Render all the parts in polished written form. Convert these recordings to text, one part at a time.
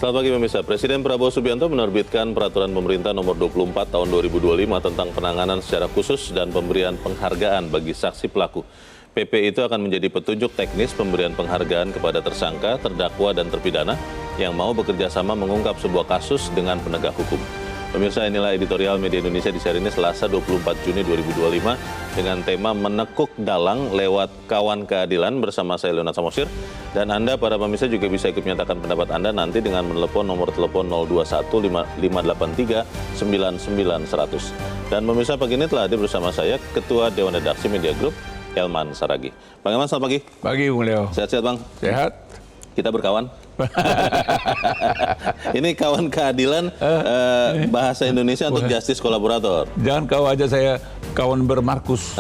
Selamat pagi pemirsa. Presiden Prabowo Subianto menerbitkan Peraturan Pemerintah Nomor 24 Tahun 2025 tentang penanganan secara khusus dan pemberian penghargaan bagi saksi pelaku. PP itu akan menjadi petunjuk teknis pemberian penghargaan kepada tersangka, terdakwa, dan terpidana yang mau bekerja sama mengungkap sebuah kasus dengan penegak hukum. Pemirsa, inilah editorial Media Indonesia di seri ini Selasa 24 Juni 2025 dengan tema Menekuk Dalang lewat Kawan Keadilan bersama saya Leonard Samosir. Dan Anda para pemirsa juga bisa ikut menyatakan pendapat Anda nanti dengan menelepon nomor telepon 021 583 99 100. Dan pemirsa, pagi ini telah hadir bersama saya Ketua Dewan Redaksi Media Group, Elman Saragih. Bang Elman, selamat pagi. Pagi, Bung Leo. Sehat-sehat, Bang? Sehat. Kita berkawan. Ini kawan keadilan, bahasa Indonesia untuk justice kolaborator. Jangan kau aja saya kawan bermarkus.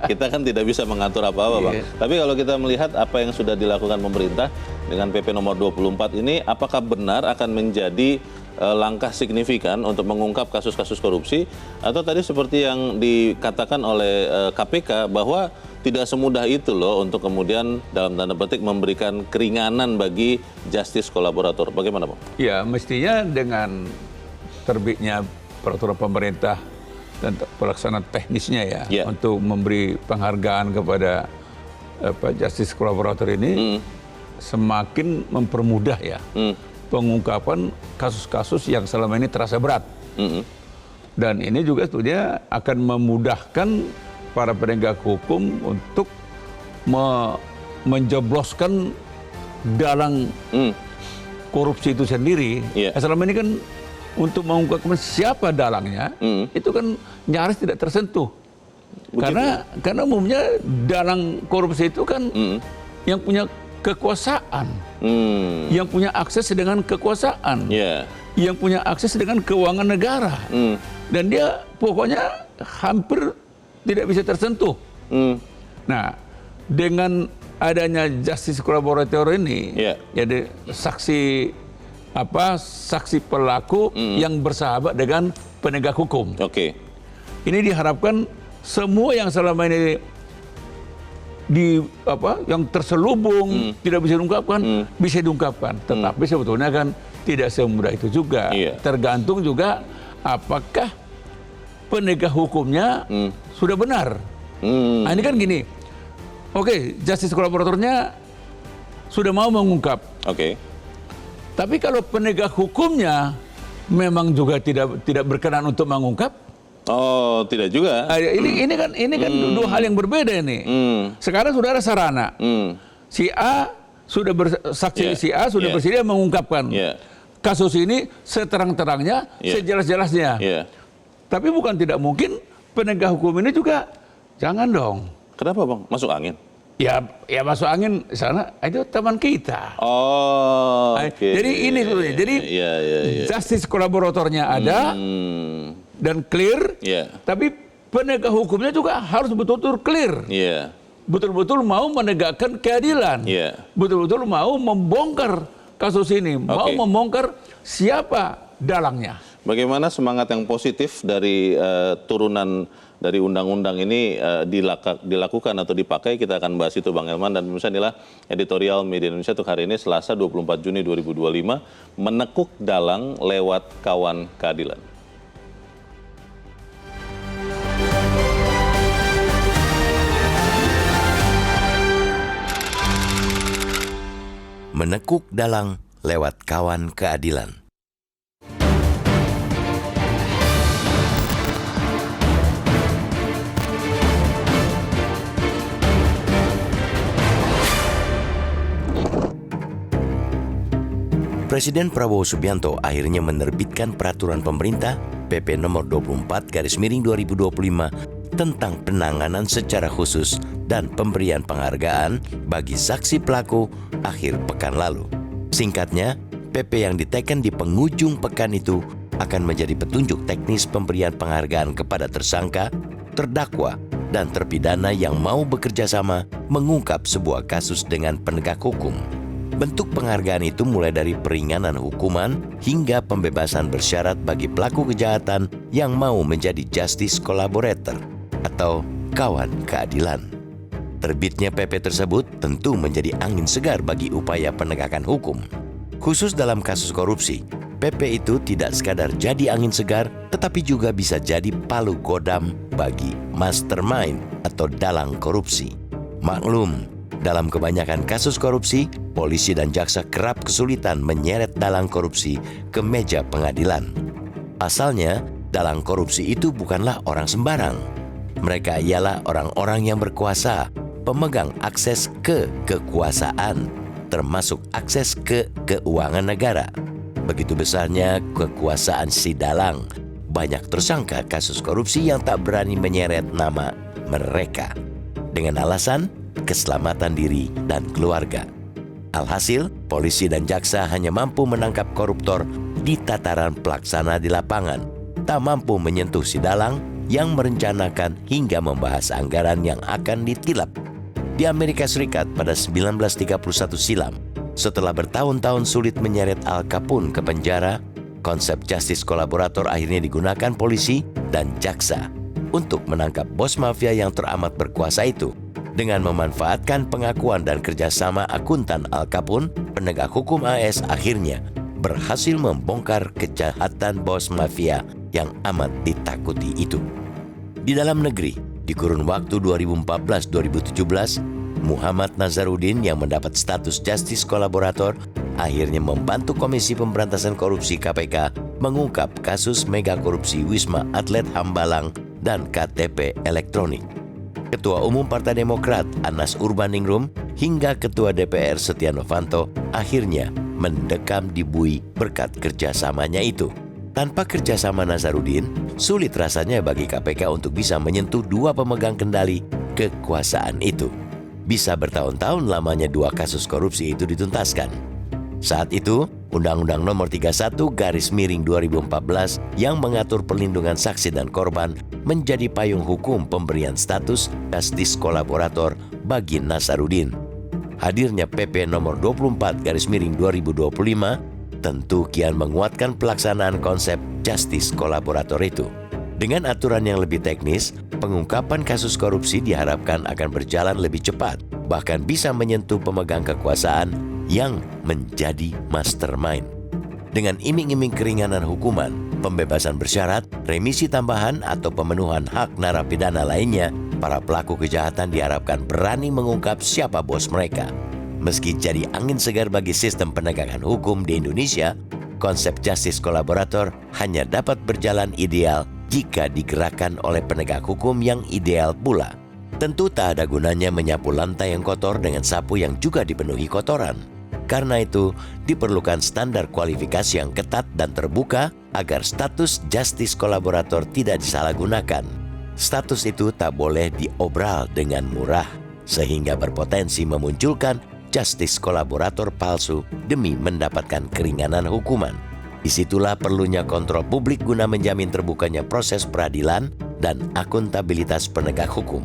Kita kan tidak bisa mengatur apa-apa, Bang. Tapi kalau kita melihat apa yang sudah dilakukan pemerintah dengan PP nomor 24 ini, apakah benar akan menjadi langkah signifikan untuk mengungkap kasus-kasus korupsi, atau tadi seperti yang dikatakan oleh KPK bahwa tidak semudah itu loh untuk kemudian dalam tanda petik memberikan keringanan bagi justice kolaborator. Bagaimana, Bang? Ya, mestinya dengan terbitnya peraturan pemerintah dan pelaksanaan teknisnya untuk memberi penghargaan kepada justice kolaborator ini semakin mempermudah pengungkapan kasus-kasus yang selama ini terasa berat. Dan ini juga sebetulnya akan memudahkan para penegak hukum untuk menjebloskan dalang korupsi itu sendiri. Selama ini kan untuk mengungkap siapa dalangnya, itu kan nyaris tidak tersentuh. Karena umumnya dalang korupsi itu kan yang punya kekuasaan, yang punya akses dengan kekuasaan, yang punya akses dengan keuangan negara, dan dia pokoknya hampir tidak bisa tersentuh. Nah, dengan adanya justice kolaborator ini, jadi saksi pelaku yang bersahabat dengan penegak hukum. Ini diharapkan semua yang selama ini yang terselubung tidak bisa diungkapkan, bisa diungkapkan. Tetapi sebetulnya kan tidak semudah itu juga. Tergantung juga apakah penegak hukumnya sudah benar. Nah, ini kan gini, justice kolaboratornya sudah mau mengungkap. Tapi kalau penegak hukumnya memang juga tidak berkenan untuk mengungkap, tidak juga. Ini kan dua hal yang berbeda ini. Sekarang sudah ada sarana. Si A sudah si A sudah bersedia mengungkapkan kasus ini seterang-terangnya, sejelas-jelasnya. Tapi bukan tidak mungkin penegak hukum ini juga jangan dong. Kenapa, Bang? Masuk angin? Ya masuk angin sana itu teman kita. Jadi ini sebetulnya. Jadi justice kolaboratornya ada dan clear, tapi penegak hukumnya juga harus betul-betul clear. Betul-betul mau menegakkan keadilan. Betul-betul mau membongkar kasus ini, mau membongkar siapa dalangnya. Bagaimana semangat yang positif dari turunan dari undang-undang ini dilakukan atau dipakai? Kita akan bahas itu, Bang Elman. Dan misalnya inilah editorial Media Indonesia untuk hari ini Selasa 24 Juni 2025, Menekuk Dalang lewat Kawan Keadilan. Menekuk dalang lewat kawan keadilan. Presiden Prabowo Subianto akhirnya menerbitkan peraturan pemerintah PP nomor 24/2025 tentang penanganan secara khusus dan pemberian penghargaan bagi saksi pelaku akhir pekan lalu. Singkatnya, PP yang diteken di penghujung pekan itu akan menjadi petunjuk teknis pemberian penghargaan kepada tersangka, terdakwa, dan terpidana yang mau bekerja sama mengungkap sebuah kasus dengan penegak hukum. Bentuk penghargaan itu mulai dari peringanan hukuman hingga pembebasan bersyarat bagi pelaku kejahatan yang mau menjadi justice collaborator atau kawan keadilan. Terbitnya PP tersebut tentu menjadi angin segar bagi upaya penegakan hukum, Khusus dalam kasus korupsi, PP itu tidak sekadar jadi angin segar, tetapi juga bisa jadi palu godam bagi mastermind atau dalang korupsi. Maklum, dalam kebanyakan kasus korupsi, polisi dan jaksa kerap kesulitan menyeret dalang korupsi ke meja pengadilan. Asalnya, dalang korupsi itu bukanlah orang sembarang. Mereka ialah orang-orang yang berkuasa, pemegang akses ke kekuasaan, termasuk akses ke keuangan negara. Begitu besarnya kekuasaan si dalang, banyak tersangka kasus korupsi yang tak berani menyeret nama mereka dengan alasan keselamatan diri dan keluarga. Alhasil, polisi dan jaksa hanya mampu menangkap koruptor di tataran pelaksana di lapangan, tak mampu menyentuh si dalang yang merencanakan hingga membahas anggaran yang akan ditilap. Di Amerika Serikat pada 1931 silam, setelah bertahun-tahun sulit menyeret Al Capone ke penjara, konsep justice kolaborator akhirnya digunakan polisi dan jaksa untuk menangkap bos mafia yang teramat berkuasa itu. Dengan memanfaatkan pengakuan dan kerjasama akuntan Al Capone, penegak hukum AS akhirnya berhasil membongkar kejahatan bos mafia yang amat ditakuti itu. Di dalam negeri, di kurun waktu 2014-2017, Muhammad Nazarudin yang mendapat status justice kolaborator akhirnya membantu Komisi Pemberantasan Korupsi KPK mengungkap kasus mega korupsi Wisma Atlet Hambalang dan KTP elektronik. Ketua Umum Partai Demokrat Anas Urbaningrum hingga Ketua DPR Setia Novanto akhirnya mendekam di bui berkat kerjasamanya itu. Tanpa kerjasama Nazarudin, sulit rasanya bagi KPK untuk bisa menyentuh dua pemegang kendali kekuasaan itu. Bisa bertahun-tahun lamanya dua kasus korupsi itu dituntaskan. Saat itu, Undang-Undang Nomor 31/2014 yang mengatur perlindungan saksi dan korban menjadi payung hukum pemberian status justice kolaborator bagi Nazarudin. Hadirnya PP Nomor 24/2025 tentu kian menguatkan pelaksanaan konsep justice kolaborator itu. Dengan aturan yang lebih teknis, pengungkapan kasus korupsi diharapkan akan berjalan lebih cepat, bahkan bisa menyentuh pemegang kekuasaan yang menjadi mastermind. Dengan iming-iming keringanan hukuman, pembebasan bersyarat, remisi tambahan atau pemenuhan hak narapidana lainnya, para pelaku kejahatan diharapkan berani mengungkap siapa bos mereka. Meski jadi angin segar bagi sistem penegakan hukum di Indonesia, konsep justice kolaborator hanya dapat berjalan ideal jika digerakkan oleh penegak hukum yang ideal pula. Tentu tak ada gunanya menyapu lantai yang kotor dengan sapu yang juga dipenuhi kotoran. Karena itu, diperlukan standar kualifikasi yang ketat dan terbuka agar status justice kolaborator tidak disalahgunakan. Status itu tak boleh diobral dengan murah, sehingga berpotensi memunculkan justice kolaborator palsu demi mendapatkan keringanan hukuman. Disitulah perlunya kontrol publik guna menjamin terbukanya proses peradilan dan akuntabilitas penegak hukum.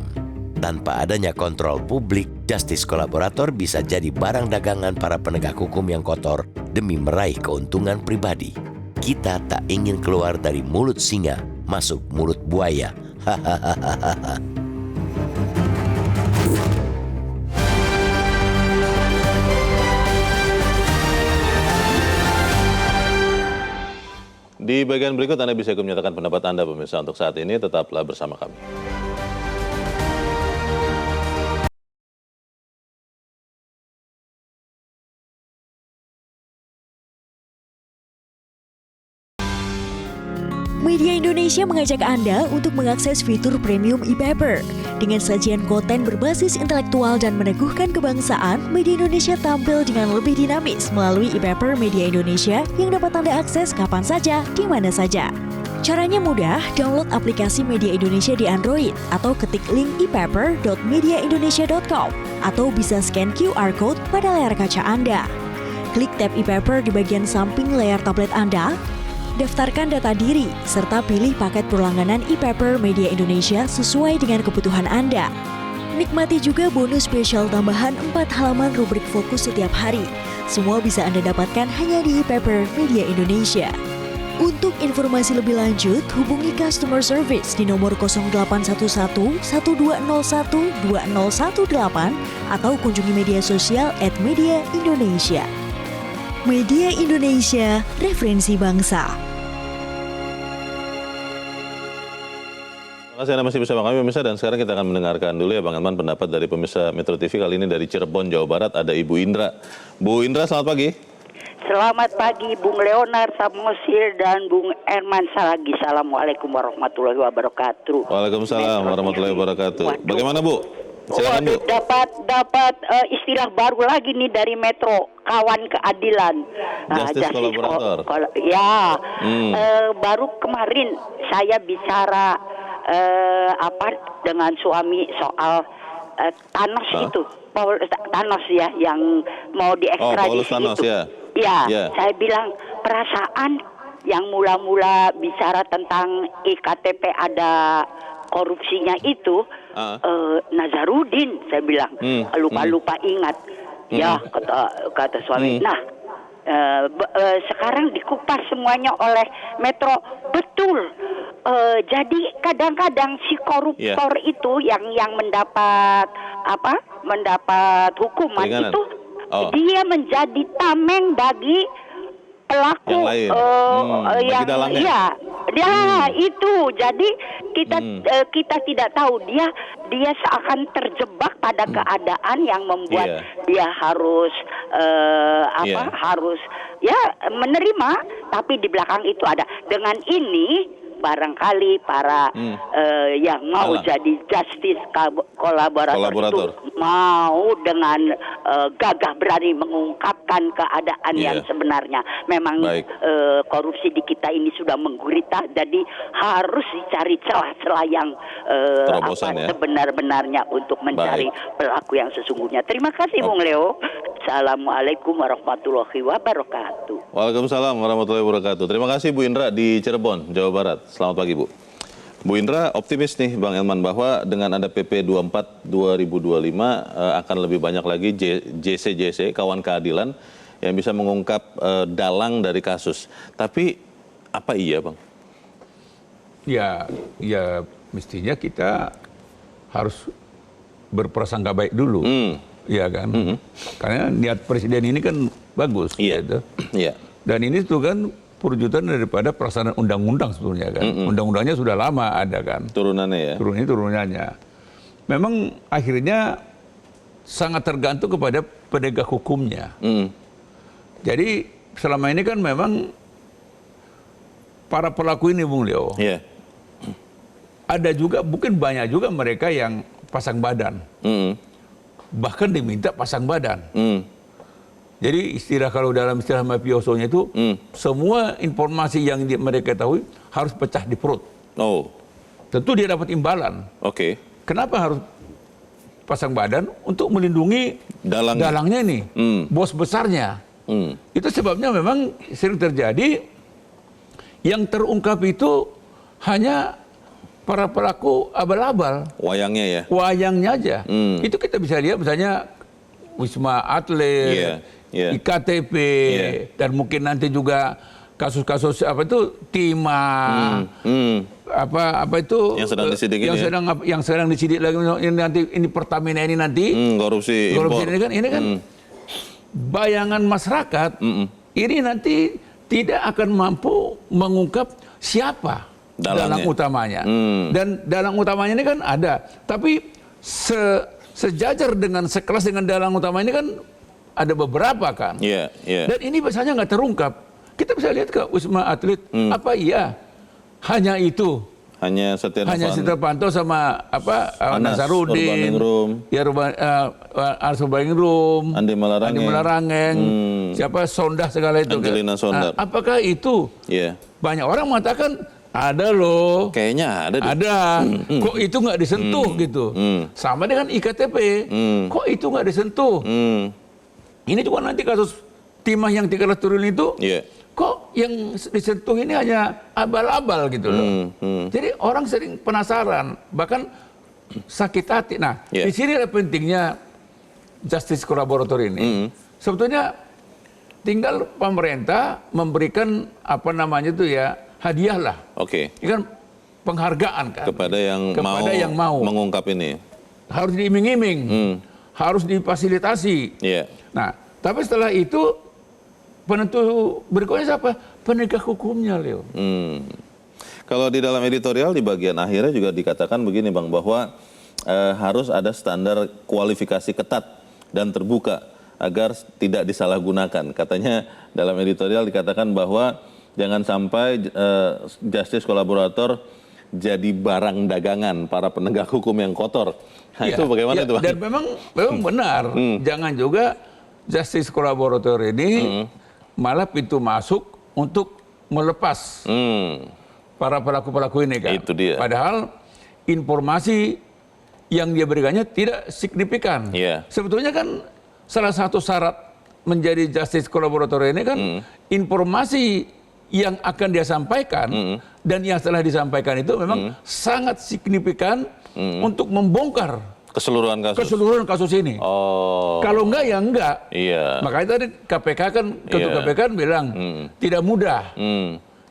Tanpa adanya kontrol publik, justice kolaborator bisa jadi barang dagangan para penegak hukum yang kotor demi meraih keuntungan pribadi. Kita tak ingin keluar dari mulut singa, masuk mulut buaya. Hahaha. Di bagian berikut Anda bisa menyatakan pendapat Anda pemirsa. Untuk saat ini tetaplah bersama kami. Media Indonesia mengajak Anda untuk mengakses fitur premium e-paper. Dengan sajian konten berbasis intelektual dan meneguhkan kebangsaan, Media Indonesia tampil dengan lebih dinamis melalui e-paper Media Indonesia yang dapat Anda akses kapan saja, di mana saja. Caranya mudah, download aplikasi Media Indonesia di Android atau ketik link e-paper.mediaindonesia.com atau bisa scan QR code pada layar kaca Anda. Klik tab e-paper di bagian samping layar tablet Anda. Daftarkan data diri, serta pilih paket berlangganan e-paper Media Indonesia sesuai dengan kebutuhan Anda. Nikmati juga bonus spesial tambahan 4 halaman rubrik fokus setiap hari. Semua bisa Anda dapatkan hanya di e-paper Media Indonesia. Untuk informasi lebih lanjut, hubungi customer service di nomor 0811 1201 2018 atau kunjungi media sosial @mediaindonesia. Media Indonesia, referensi bangsa. Terima kasih Anda masih bersama kami pemirsa, dan sekarang kita akan mendengarkan dulu ya Bang Elman pendapat dari pemirsa Metro TV kali ini dari Cirebon, Jawa Barat, ada Ibu Indra. Bu Indra, selamat pagi. Selamat pagi Bung Leonard Samosir dan Bung Herman Saragi. Assalamualaikum warahmatullahi wabarakatuh. Waalaikumsalam warahmatullahi wabarakatuh. Waduh. Bagaimana Bu? Silakan Bu. Dapat istilah baru lagi nih dari Metro, kawan keadilan. Justice kolaborator. Baru kemarin saya bicara dengan suami soal Thanos itu. Thanos ya yang mau diekstradisi Thanos, itu. Ya, saya bilang perasaan yang mula-mula bicara tentang IKTP ada korupsinya itu Nazarudin, saya bilang lupa ingat. Ya, kata suami. Nah, sekarang dikupas semuanya oleh Metro. Betul. Jadi kadang-kadang si koruptor itu yang mendapat hukuman itu dia menjadi tameng bagi pelaku yang lain. Itu. Jadi kita tidak tahu dia seakan terjebak pada keadaan yang membuat dia harus harus menerima, tapi di belakang itu ada. Dengan ini barangkali para yang mau jadi justice kolaborator itu mau dengan gagah berani mengungkapkan keadaan yang sebenarnya. Memang korupsi di kita ini sudah menggurita, jadi harus dicari celah-celah yang sebenar-benarnya untuk mencari pelaku yang sesungguhnya. Terima kasih Bung Leo. Assalamualaikum warahmatullahi wabarakatuh. Waalaikumsalam warahmatullahi wabarakatuh. Terima kasih Bu Indra di Cirebon, Jawa Barat. Selamat pagi Bu. Bu Indra optimis nih Bang Elman bahwa dengan ada PP 24 2025 akan lebih banyak lagi JC kawan keadilan yang bisa mengungkap dalang dari kasus. Tapi apa iya Bang? Ya mestinya kita harus berprasangka baik dulu. Iya kan? Karena niat presiden ini kan bagus. Gitu. Dan ini tuh kan perwujudan daripada pelaksanaan undang-undang sebetulnya kan. Undang-undangnya sudah lama ada kan. Turunannya ya? Turunannya. Memang akhirnya sangat tergantung kepada penegak hukumnya. Jadi selama ini kan memang para pelaku ini Bung Leo. Ada juga, mungkin banyak juga mereka yang pasang badan. Bahkan diminta pasang badan. Jadi kalau dalam istilah mafiosonya itu semua informasi yang mereka tahu harus pecah di perut. Tentu dia dapat imbalan. Kenapa harus pasang badan? Untuk melindungi dalangnya ini, bos besarnya. Itu sebabnya memang sering terjadi yang terungkap itu hanya para pelaku abal-abal. Wayangnya ya? Wayangnya aja. Itu kita bisa lihat misalnya Wisma Atlet, IKTP, dan mungkin nanti juga kasus-kasus timah, apa itu yang sedang disidik yang sedang disidik lagi nanti ini Pertamina ini nanti korupsi ini kan bayangan masyarakat ini nanti tidak akan mampu mengungkap siapa dalang utamanya. Dan dalang utamanya ini kan ada, tapi sejajar dengan sekelas dengan dalang utama ini kan ada beberapa kan. Dan ini biasanya nggak terungkap. Kita bisa lihat ke Wisma Atlet, apa iya hanya itu? Hanya Setia Novanto sama Nazarudin, Urbaningrum, Andi Malarangeng, siapa Sondah segala itu. Angelina Sondar. Apakah itu? Banyak orang mengatakan ada loh. Kayaknya ada. Ada. Kok itu nggak disentuh gitu? Sama dengan IKTP. Kok itu nggak disentuh? Ini juga nanti kasus timah yang 300 triliun itu. Kok yang disentuh ini hanya abal-abal gitu loh. Jadi orang sering penasaran, bahkan sakit hati. Nah, di sini ada pentingnya justice kolaborator ini. Sebetulnya tinggal pemerintah memberikan hadiah lah. Ini kan penghargaan kan kepada yang mau mengungkap ini. Harus diiming-iming, harus difasilitasi. Nah, tapi setelah itu penentu berikutnya siapa? Penegak hukumnya, Leo. Kalau di dalam editorial di bagian akhirnya juga dikatakan begini Bang, bahwa harus ada standar kualifikasi ketat dan terbuka agar tidak disalahgunakan. Katanya dalam editorial dikatakan bahwa jangan sampai justice kolaborator jadi barang dagangan para penegak hukum yang kotor. Nah, itu bagaimana itu Bang? Dan memang benar. Jangan juga justice kolaborator ini malah pintu masuk untuk melepas para pelaku-pelaku ini kan. Itu dia. Padahal informasi yang dia berikannya tidak signifikan. Sebetulnya kan salah satu syarat menjadi justice kolaborator ini kan informasi yang akan dia sampaikan dan yang setelah disampaikan itu memang sangat signifikan untuk membongkar keseluruhan kasus ini. Kalau enggak ya enggak. Makanya tadi KPK kan ketua KPK kan bilang tidak mudah,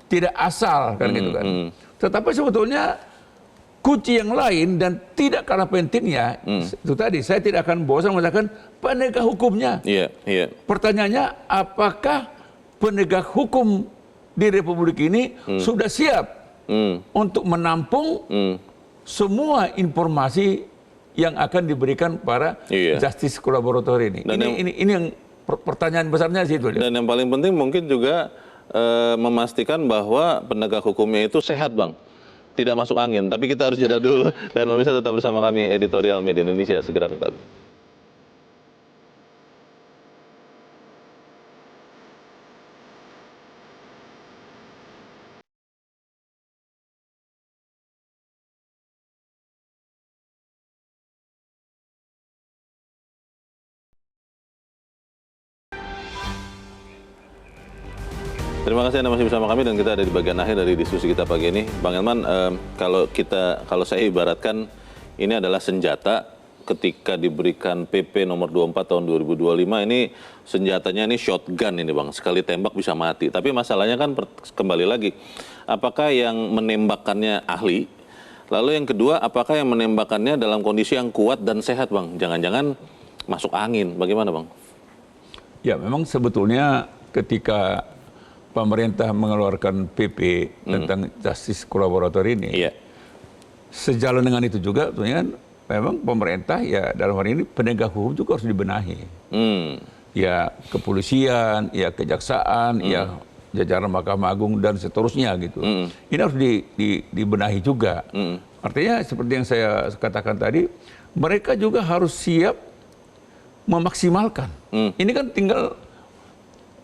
tidak asal kan gitu kan. Tetapi sebetulnya kunci yang lain dan tidak kalah pentingnya itu tadi saya tidak akan bosan mengatakan penegak hukumnya. Pertanyaannya apakah penegak hukum di Republik ini sudah siap untuk menampung semua informasi yang akan diberikan para justice kolaborator ini. Ini yang pertanyaan besarnya sih itu. Dan yang paling penting mungkin juga memastikan bahwa penegak hukumnya itu sehat Bang, tidak masuk angin. Tapi kita harus jeda dulu dan pemirsa tetap bersama kami editorial Media Indonesia segera kembali. Terima kasih Anda masih bersama kami dan kita ada di bagian akhir dari diskusi kita pagi ini. Bang Elman, kalau saya ibaratkan ini adalah senjata ketika diberikan PP nomor 24 tahun 2025 ini senjatanya ini shotgun ini Bang, sekali tembak bisa mati. Tapi masalahnya kan kembali lagi, apakah yang menembakkannya ahli? Lalu yang kedua, apakah yang menembakkannya dalam kondisi yang kuat dan sehat Bang? Jangan-jangan masuk angin, bagaimana Bang? Ya memang sebetulnya ketika pemerintah mengeluarkan PP tentang justice kolaborator ini, sejalan dengan itu juga tentunya memang pemerintah ya dalam hal ini penegak hukum juga harus dibenahi. Ya kepolisian, ya kejaksaan, ya jajaran Mahkamah Agung dan seterusnya gitu. Ini harus dibenahi juga. Artinya seperti yang saya katakan tadi, mereka juga harus siap memaksimalkan. Ini kan tinggal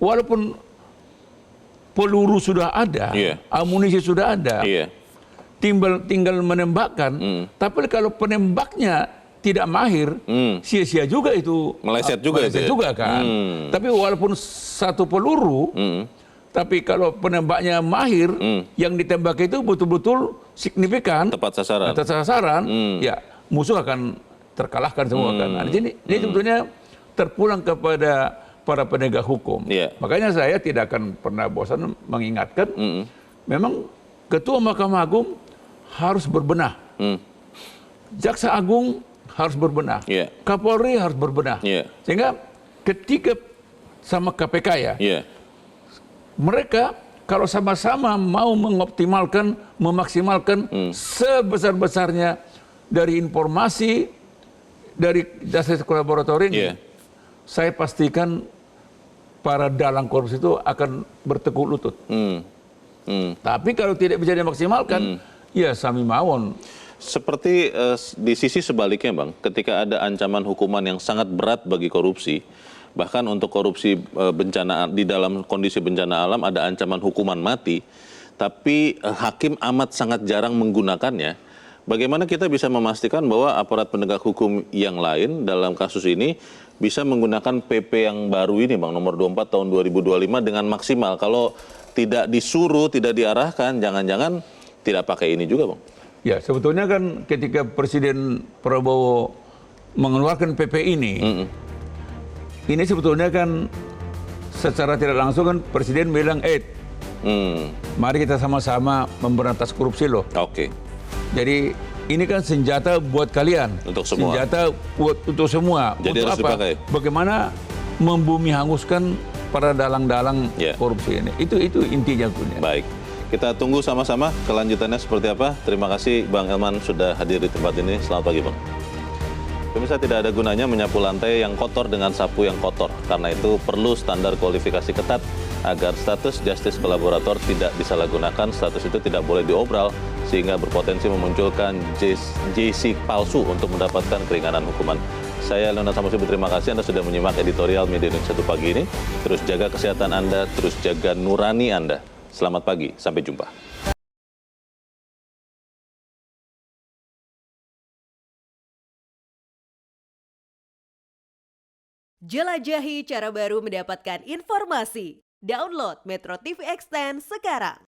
walaupun peluru sudah ada, amunisi sudah ada, tinggal menembakkan. Tapi kalau penembaknya tidak mahir, sia-sia juga itu. Meleset juga kan. Tapi walaupun satu peluru, tapi kalau penembaknya mahir, yang ditembak itu betul-betul signifikan, tepat sasaran, ya musuh akan terkalahkan semua kan. Nah, ini sebetulnya terpulang kepada para penegak hukum. Makanya saya tidak akan pernah bosan mengingatkan, memang Ketua Mahkamah Agung harus berbenah. Jaksa Agung harus berbenah. Kapolri harus berbenah. Sehingga ketika sama KPK mereka kalau sama-sama mau mengoptimalkan, memaksimalkan sebesar-besarnya dari informasi dari justice kolaborator ini, saya pastikan para dalang korupsi itu akan bertekuk lutut. Tapi kalau tidak bisa dimaksimalkan, ya sami mawon. Seperti di sisi sebaliknya Bang, ketika ada ancaman hukuman yang sangat berat bagi korupsi, bahkan untuk korupsi bencana di dalam kondisi bencana alam ada ancaman hukuman mati, tapi hakim amat sangat jarang menggunakannya. Bagaimana kita bisa memastikan bahwa aparat penegak hukum yang lain dalam kasus ini bisa menggunakan PP yang baru ini Bang, nomor 24 tahun 2025 dengan maksimal? Kalau tidak disuruh, tidak diarahkan, jangan-jangan tidak pakai ini juga Bang? Ya sebetulnya kan ketika Presiden Prabowo mengeluarkan PP ini sebetulnya kan secara tidak langsung kan Presiden bilang, mari kita sama-sama memberantas korupsi loh. Jadi ini kan senjata buat kalian. Untuk semua. Senjata buat untuk semua. Jadi untuk harus apa? Dipakai. Bagaimana membumi hanguskan para dalang-dalang korupsi ini. Itu intinya. Baik. Kita tunggu sama-sama kelanjutannya seperti apa. Terima kasih Bang Elman sudah hadir di tempat ini. Selamat pagi Bang. Pemirsa, tidak ada gunanya menyapu lantai yang kotor dengan sapu yang kotor. Karena itu perlu standar kualifikasi ketat agar status justice kolaborator tidak disalahgunakan, status itu tidak boleh diobral sehingga berpotensi memunculkan JC palsu untuk mendapatkan keringanan hukuman. Saya Leonard Samusi berterima kasih Anda sudah menyimak editorial Media Indonesia 1 pagi ini. Terus jaga kesehatan Anda, terus jaga nurani Anda. Selamat pagi, sampai jumpa. Jelajahi cara baru mendapatkan informasi. Download Metro TV Extend sekarang.